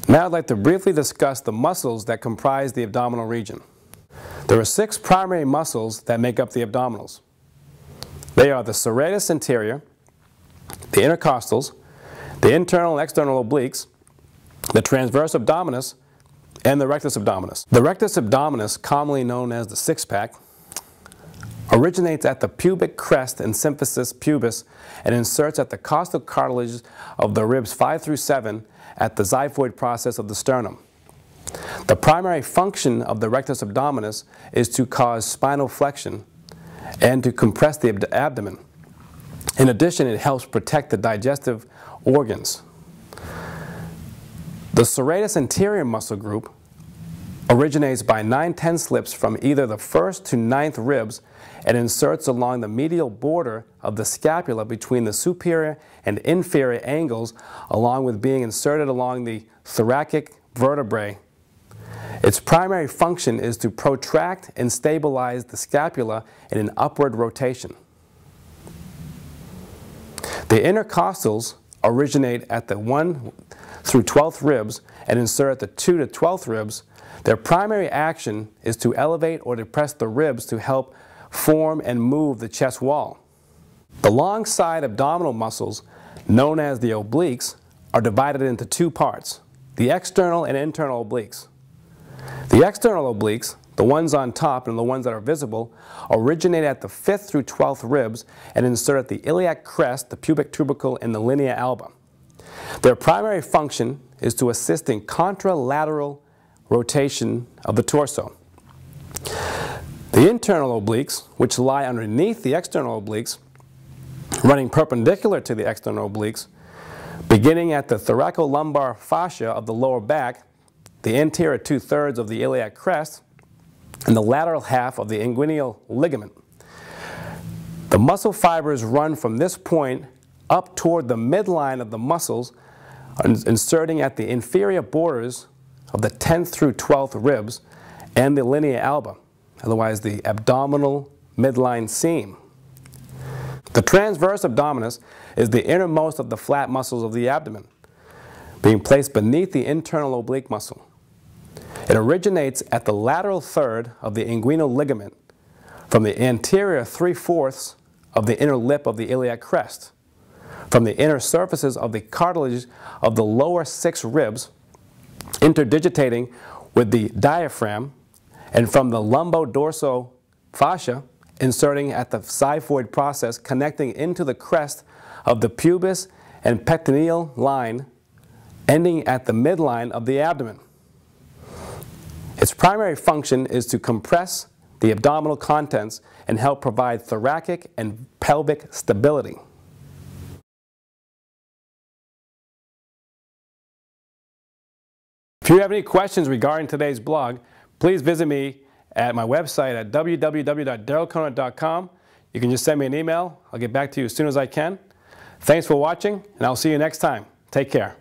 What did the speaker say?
Now I'd like to briefly discuss the muscles that comprise the abdominal region. There are 6 primary muscles that make up the abdominals. They are the serratus anterior, the intercostals, the internal and external obliques, the transverse abdominis, and the rectus abdominis. The rectus abdominis, commonly known as the six-pack, originates at the pubic crest and symphysis pubis and inserts at the costal cartilage of the ribs 5 through 7 at the xiphoid process of the sternum. The primary function of the rectus abdominis is to cause spinal flexion and to compress the abdomen. In addition, it helps protect the digestive organs. The serratus anterior muscle group originates by 9-10 slips from either the 1st to 9th ribs and inserts along the medial border of the scapula between the superior and inferior angles, along with being inserted along the thoracic vertebrae. Its primary function is to protract and stabilize the scapula in an upward rotation. The intercostals originate at the 1 through 12th ribs and insert at the 2 to 12th ribs. Their primary action is to elevate or depress the ribs to help form and move the chest wall. The long side abdominal muscles, known as the obliques, are divided into 2 parts, the external and internal obliques. The external obliques, the ones on top and the ones that are visible, originate at the 5th through 12th ribs and insert at the iliac crest, the pubic tubercle, and the linea alba. Their primary function is to assist in contralateral rotation of the torso. The internal obliques, which lie underneath the external obliques, running perpendicular to the external obliques, beginning at the thoracolumbar fascia of the lower back, the anterior 2/3 of the iliac crest, and the lateral half of the inguinal ligament. The muscle fibers run from this point up toward the midline of the muscles, inserting at the inferior borders of the 10th through 12th ribs and the linea alba, otherwise the abdominal midline seam. The transverse abdominis is the innermost of the flat muscles of the abdomen, being placed beneath the internal oblique muscle. It originates at the lateral third of the inguinal ligament from the anterior 3/4 of the inner lip of the iliac crest, from the inner surfaces of the cartilage of the lower 6 ribs, interdigitating with the diaphragm, and from the lumbo-dorsal fascia, inserting at the xiphoid process, connecting into the crest of the pubis and pectineal line, ending at the midline of the abdomen. Its primary function is to compress the abdominal contents and help provide thoracic and pelvic stability. If you have any questions regarding today's blog, please visit me at my website at www.darylconant.com. You can just send me an email. I'll get back to you as soon as I can. Thanks for watching, and I'll see you next time. Take care.